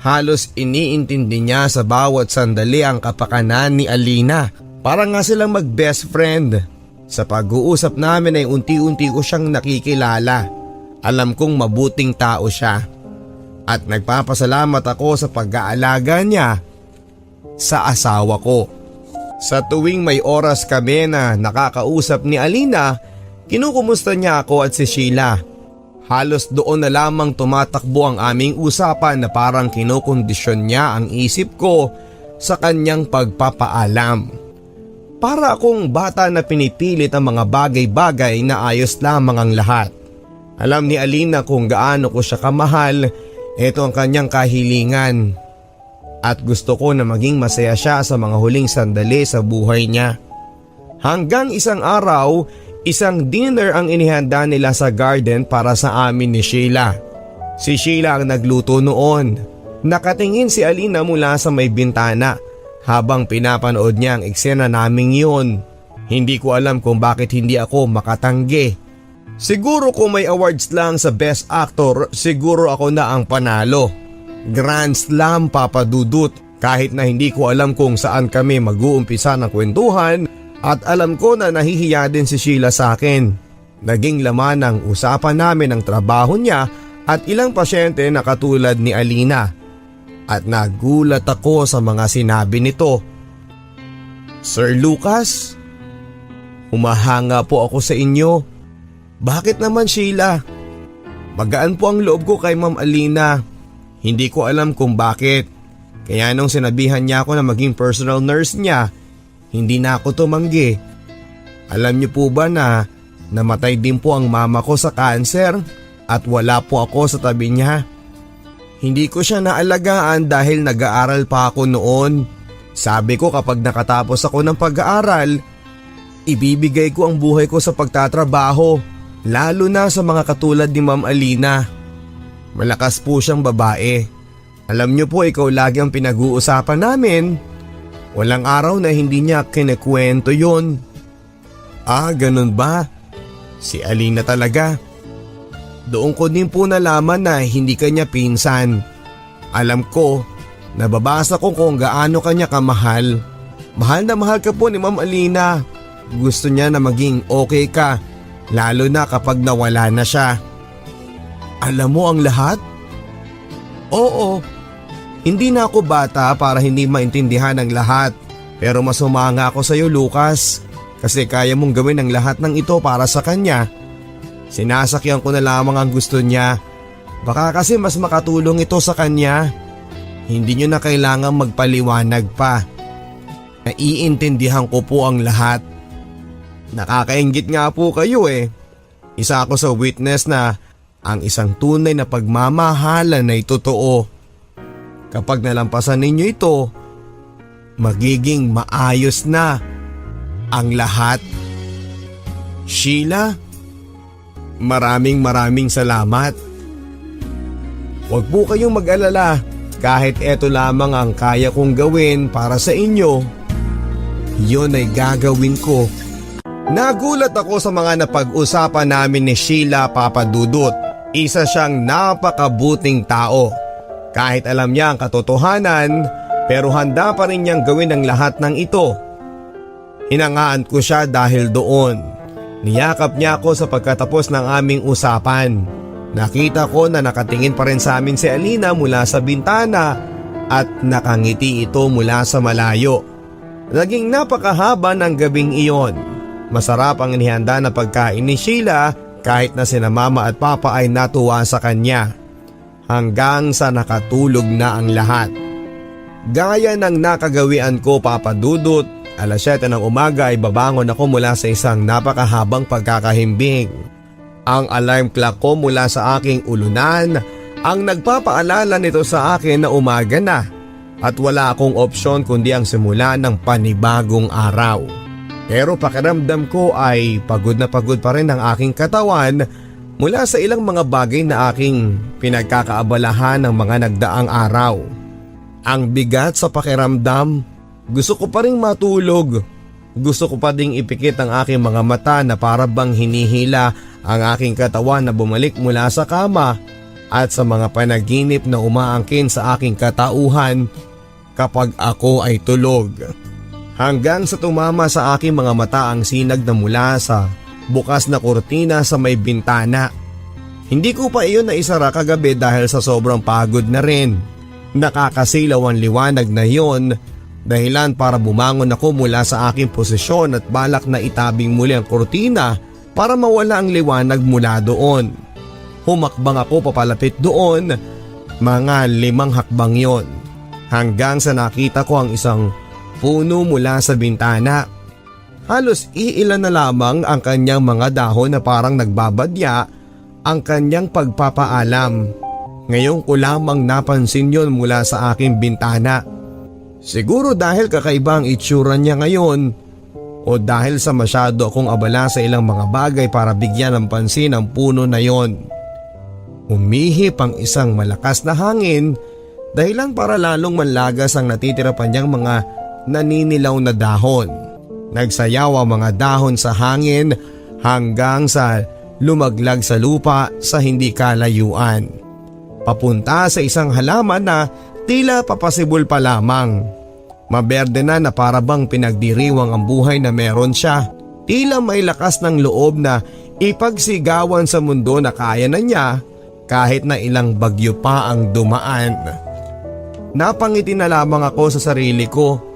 Halos iniintindi niya sa bawat sandali ang kapakanan ni Alina. Para nga silang mag-best friend. Sa pag-uusap namin ay unti-unti ko siyang nakikilala. Alam kong mabuting tao siya. At nagpapasalamat ako sa pag-aalaga niya sa asawa ko. Sa tuwing may oras kami na nakakausap ni Alina, kinukumusta niya ako at si Sheila. Halos doon na lamang tumatakbo ang aming usapan na parang kinukondisyon niya ang isip ko sa kanyang pagpapaalam. Para akong bata na pinipilit ang mga bagay-bagay na ayos lamang ang lahat. Alam ni Alina kung gaano ko siya kamahal, ito ang kanyang kahilingan. At gusto ko na maging masaya siya sa mga huling sandali sa buhay niya. Hanggang isang araw, isang dinner ang inihanda nila sa garden para sa amin ni Sheila. Si Sheila ang nagluto noon. Nakatingin si Alina mula sa may bintana habang pinapanood niya ang eksena naming yun. Hindi ko alam kung bakit hindi ako makatanggi. Siguro kung may awards lang sa Best Actor, siguro ako na ang panalo. Grand Slam, Papa Dudut. Kahit na hindi ko alam kung saan kami mag-uumpisa ng kwentuhan at alam ko na nahihiya din si Sheila sa akin. Naging laman ng usapan namin ang trabaho niya at ilang pasyente na katulad ni Alina. At nagulat ako sa mga sinabi nito. Sir Lucas, humahanga po ako sa inyo. Bakit naman Sheila? Magaan po ang loob ko kay Ma'am Alina. Hindi ko alam kung bakit. Kaya nung sinabihan niya ako na maging personal nurse niya, hindi na ako tumanggi. Alam niyo po ba na namatay din po ang mama ko sa cancer at wala po ako sa tabi niya. Hindi ko siya naalagaan dahil nag-aaral pa ako noon. Sabi ko kapag nakatapos ako ng pag-aaral, ibibigay ko ang buhay ko sa pagtatrabaho. Lalo na sa mga katulad ni Ma'am Alina. Malakas po siyang babae. Alam niyo po ikaw lagi ang pinag-uusapan namin. Walang araw na hindi niya kinikwento yon. Ah, ganun ba? Si Alina talaga. Doon ko din po nalaman na hindi kanya pinsan. Alam ko, nababasa ko kung gaano kanya kamahal. Mahal na mahal ka po ni Ma'am Alina. Gusto niya na maging okay ka, lalo na kapag nawala na siya. Alam mo ang lahat? Oo. Hindi na ako bata para hindi maintindihan ang lahat. Pero mas humanga ako sa iyo, Lucas. Kasi kaya mong gawin ang lahat ng ito para sa kanya. Sinasakyan ko na lamang ang gusto niya. Baka kasi mas makatulong ito sa kanya. Hindi niyo na kailangang magpaliwanag pa. Naiintindihan ko po ang lahat. Nakakainggit nga po kayo eh. Isa ako sa witness na ang isang tunay na pagmamahalan ay totoo. Kapag nalampasan ninyo ito, magiging maayos na ang lahat. Sheila, maraming salamat. Huwag po kayong mag-alala, kahit eto lamang ang kaya kong gawin para sa inyo, yun ay gagawin ko. Nagulat ako sa mga napag-usapan namin ni Sheila, Papa Dudut. Isa siyang napakabuting tao. Kahit alam niya ang katotohanan, pero handa pa rin niyang gawin ang lahat ng ito. Hinangaan ko siya dahil doon. Niyakap niya ako sa pagkatapos ng aming usapan. Nakita ko na nakatingin pa rin sa amin si Alina mula sa bintana at nakangiti ito mula sa malayo. Naging napakahaba ng gabing iyon. Masarap ang inihanda na pagkain ni Sheila kahit na sina Mama at Papa ay natuwa sa kanya. Hanggang sa nakatulog na ang lahat. Gaya ng nakagawian ko, Papa Dudut, alas 7 ng umaga ay babangon ako mula sa isang napakahabang pagkakahimbing. Ang alarm clock ko mula sa aking ulunan ang nagpapaalala nito sa akin na umaga na at wala akong opsyon kundi ang simula ng panibagong araw. Pero pakiramdam ko ay pagod na pagod pa rin ang aking katawan mula sa ilang mga bagay na aking pinagkakaabalahan ng mga nagdaang araw. Ang bigat sa pakiramdam, gusto ko pa rin matulog. Gusto ko pa ding ipikit ang aking mga mata na para bang hinihila ang aking katawan na bumalik mula sa kama at sa mga panaginip na umaangkin sa aking katauhan kapag ako ay tulog. Hanggang sa tumama sa aking mga mata ang sinag na mula sa bukas na kurtina sa may bintana. Hindi ko pa iyon naisara kagabi dahil sa sobrang pagod na rin. Nakakasilaw ang liwanag na iyon, dahilan para bumangon ako mula sa aking posisyon at balak na itabing muli ang kurtina para mawala ang liwanag mula doon. Humakbang ako papalapit doon, mga 5 hakbang yon, hanggang sa nakita ko ang isang puno mula sa bintana. Halos iilan na lamang ang kanyang mga dahon na parang nagbabadya ang kanyang pagpapaalam. Ngayon ko lamang napansin yon mula sa aking bintana. Siguro dahil kakaiba ang itsura niya ngayon o dahil sa masyado akong abala sa ilang mga bagay para bigyan ng pansin ang puno na yon. Umihip ang isang malakas na hangin dahilan para lalong manlagas ang natitira pa niyang mga naninilaw na dahon. Nagsayaw ang mga dahon sa hangin hanggang sa lumaglag sa lupa sa hindi kalayuan. Papunta sa isang halaman na tila papasibol pa lamang. Maberde na para bang pinagdiriwang ang buhay na meron siya. Tila may lakas ng loob na ipagsigawan sa mundo na kaya na niya kahit na ilang bagyo pa ang dumaan. Napangiti na lamang ako sa sarili ko.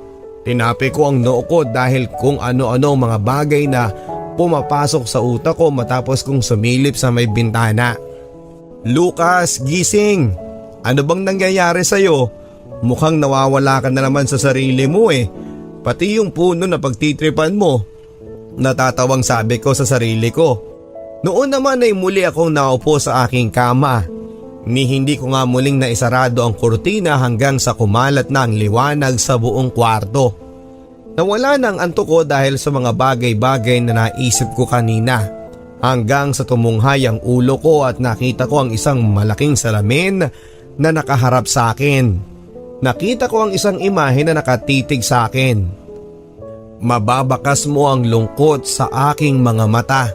Tinapi ko ang noo ko dahil kung ano-ano mga bagay na pumapasok sa utak ko matapos kong sumilip sa may bintana. Lucas, gising! Ano bang nangyayari sa'yo? Mukhang nawawala ka na naman sa sarili mo eh. Pati yung puno na pagtitripan mo. Natatawang sabi ko sa sarili ko. Noon naman ay muli akong naupo sa aking kama. Ni hindi ko nga muling naisarado ang kurtina hanggang sa kumalat na ang liwanag sa buong kwarto. Nawala ng antok ko dahil sa mga bagay-bagay na naisip ko kanina. Hanggang sa tumunghay ang ulo ko at nakita ko ang isang malaking salamin na nakaharap sa akin. Nakita ko ang isang imahe na nakatitig sa akin. Mababakas mo ang lungkot sa aking mga mata.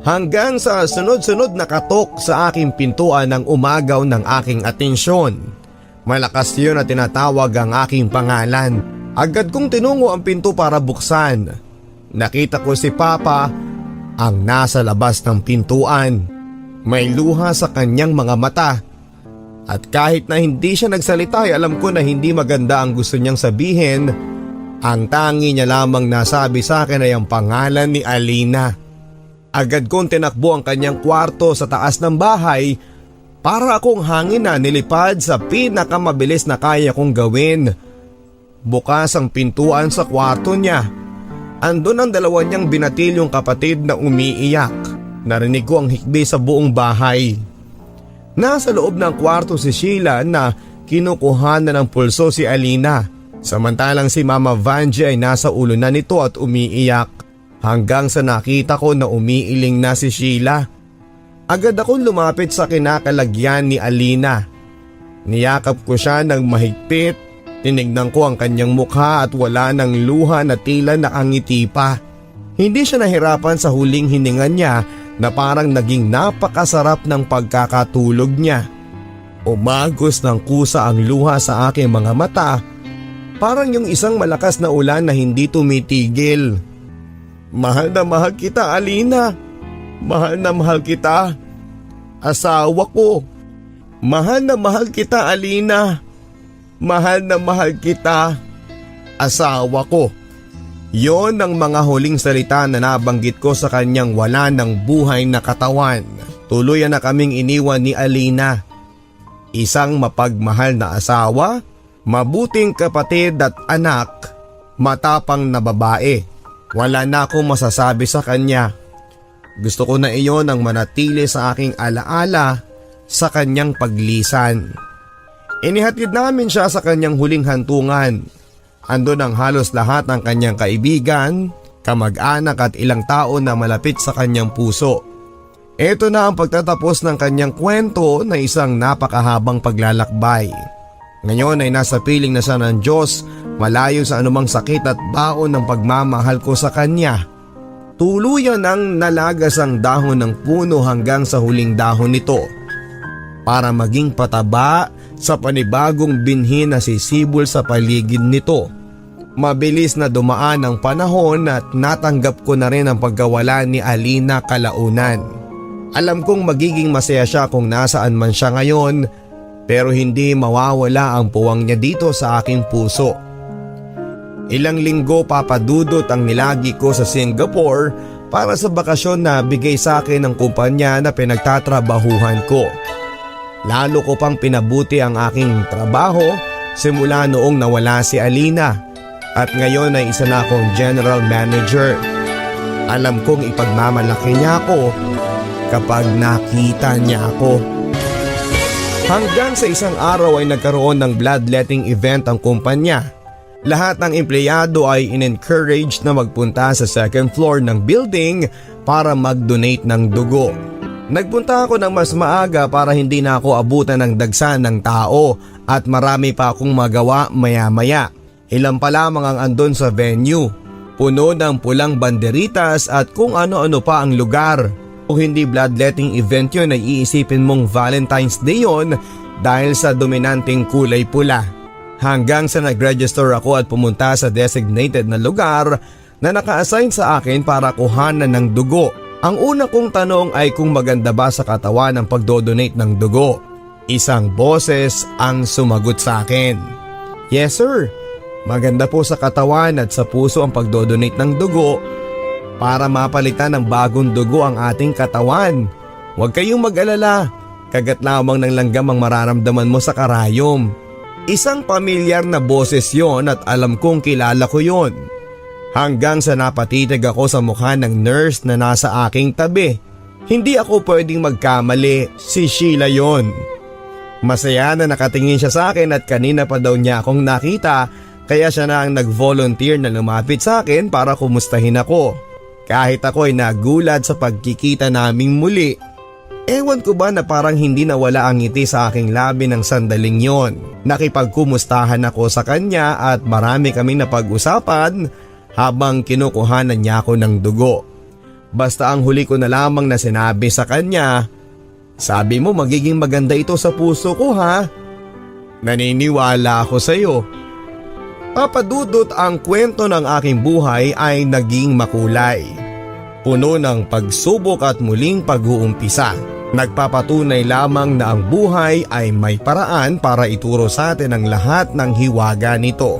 Hanggang sa sunod-sunod na katok sa aking pintuan ng umagaw ng aking atensyon. Malakas yun na tinatawag ang aking pangalan. Agad kong tinungo ang pinto para buksan. Nakita ko si Papa ang nasa labas ng pintuan. May luha sa kanyang mga mata. At kahit na hindi siya nagsalita ay alam ko na hindi maganda ang gusto niyang sabihin. Ang tangi niya lamang nasabi sa akin ay ang pangalan ni Alina. Agad kong tinakbo ang kanyang kwarto sa taas ng bahay para akong hangin na nilipad sa pinakamabilis na kaya kong gawin. Bukas ang pintuan sa kwarto niya. Andun ang dalawa niyang binatilyong kapatid na umiiyak. Narinig ko ang hikbi sa buong bahay. Nasa loob ng kwarto si Sheila na kinukuhanan ng pulso si Alina. Samantalang si Mama Vanjie ay nasa ulo na nito at umiiyak. Hanggang sa nakita ko na umiiling na si Sheila. Agad akong lumapit sa kinakalagyan ni Alina. Niyakap ko siya ng mahigpit. Tinignan ko ang kanyang mukha at wala ng luha na tila nakangiti pa. Hindi siya nahirapan sa huling hininga niya na parang naging napakasarap ng pagkakatulog niya. Umagos ng kusa ang luha sa aking mga mata. Parang yung isang malakas na ulan na hindi tumitigil. Mahal na mahal kita, Alina. Mahal na mahal kita. Asawa ko. Mahal na mahal kita, Alina. Mahal na mahal kita. Asawa ko. Yon ang mga huling salita na nabanggit ko sa kanyang wala ng buhay na katawan. Tuluyan na kaming iniwan ni Alina. Isang mapagmahal na asawa, mabuting kapatid at anak, matapang na babae. Wala na akong masasabi sa kanya. Gusto ko na iyon ang manatili sa aking alaala sa kanyang paglisan. Inihatid namin siya sa kanyang huling hantungan. Andun ang halos lahat ng kanyang kaibigan, kamag-anak at ilang tao na malapit sa kanyang puso. Ito na ang pagtatapos ng kanyang kwento na isang napakahabang paglalakbay. Ngayon ay nasa piling na siya ng Diyos, malayo sa anumang sakit at baon ng pagmamahal ko sa kanya. Tuluyan ang nalagas ang dahon ng puno hanggang sa huling dahon nito para maging pataba sa panibagong binhi na sisibol sa paligid nito. Mabilis na dumaan ang panahon at natanggap ko na rin ang pagkawala ni Alina kalaunan. Alam kong magiging masaya siya kung nasaan man siya ngayon, pero hindi mawawala ang puwang niya dito sa aking puso. Ilang linggo papadudot ang nilagi ko sa Singapore para sa bakasyon na bigay sa akin ng kumpanya na pinagtatrabahuhan ko. Lalo ko pang pinabuti ang aking trabaho simula noong nawala si Alina at ngayon ay isa na akong general manager. Alam kong ipagmamalaki niya ako kapag nakita niya ako. Hanggang sa isang araw ay nagkaroon ng bloodletting event ang kumpanya. Lahat ng empleyado ay in-encourage na magpunta sa second floor ng building para mag-donate ng dugo. Nagpunta ako ng mas maaga para hindi na ako abutan ng dagsa ng tao at marami pa akong magawa maya-maya. Ilan pa lamang ang andon sa venue. Puno ng pulang banderitas at kung ano-ano pa ang lugar. Kung hindi bloodletting event yun ay iisipin mong Valentine's Day yun dahil sa dominanteng kulay pula. Hanggang sa nag-register ako at pumunta sa designated na lugar na naka-assign sa akin para kuhanan ng dugo. Ang una kong tanong ay kung maganda ba sa katawan ang pagdodonate ng dugo. Isang boses ang sumagot sa akin. Yes sir, maganda po sa katawan at sa puso ang pagdodonate ng dugo para mapalitan ng bagong dugo ang ating katawan. Huwag kayong mag-alala, kagat lamang ng langgam ang mararamdaman mo sa karayom. Isang pamilyar na boses yon at alam kong kilala ko yon. Hanggang sa napatitig ako sa mukha ng nurse na nasa aking tabi. Hindi ako pwedeng magkamali, si Sheila yon. Masaya na nakatingin siya sa akin at kanina pa daw niya akong nakita kaya siya na ang nag-volunteer na lumapit sa akin para kumustahin ako. Kahit ako ay nagulat sa pagkikita naming muli. Ewan ko ba na parang hindi nawala ang ngiti sa aking labi ng sandaling yon. Nakipagkumustahan ako sa kanya at marami kaming napag-usapan habang kinukuhanan niya ako ng dugo. Basta ang huli ko na lamang na sinabi sa kanya, sabi mo magiging maganda ito sa puso ko ha. Naniniwala ako sa iyo. Papa Dudut, ang kwento ng aking buhay ay naging makulay. Puno ng pagsubok at muling pag-uumpisa. Nagpapatunay lamang na ang buhay ay may paraan para ituro sa atin ang lahat ng hiwaga nito.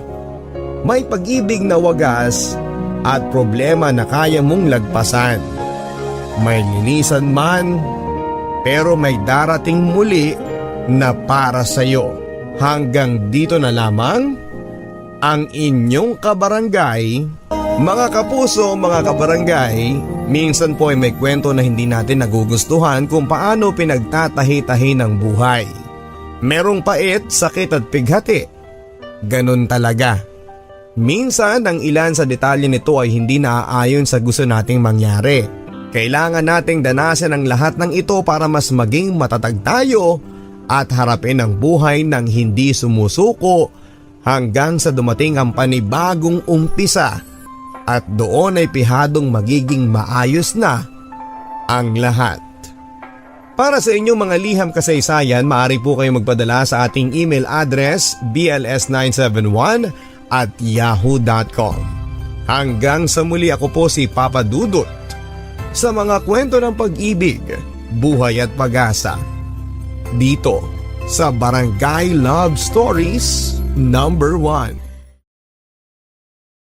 May pag-ibig na wagas at problema na kaya mong lagpasan. May linisan man, pero may darating muli na para sa iyo. Hanggang dito na lamang ang inyong kabarangay. Mga kapuso, mga kabarangay, minsan po ay may kwento na hindi natin nagugustuhan kung paano pinagtatahi-tahi ng buhay. Merong pait, sakit at pighati. Ganun talaga. Minsan ang ilan sa detalye nito ay hindi naaayon sa gusto nating mangyari. Kailangan nating danasan ang lahat ng ito para mas maging matatag tayo at harapin ang buhay ng hindi sumusuko hanggang sa dumating ang panibagong umpisa. At doon ay pihadong magiging maayos na ang lahat. Para sa inyong mga liham kasaysayan, maaari po kayo magpadala sa ating email address bls971@yahoo.com. Hanggang sa muli, ako po si Papa Dudut sa mga kwento ng pag-ibig, buhay at pag-asa. Dito sa Barangay Love Stories #1.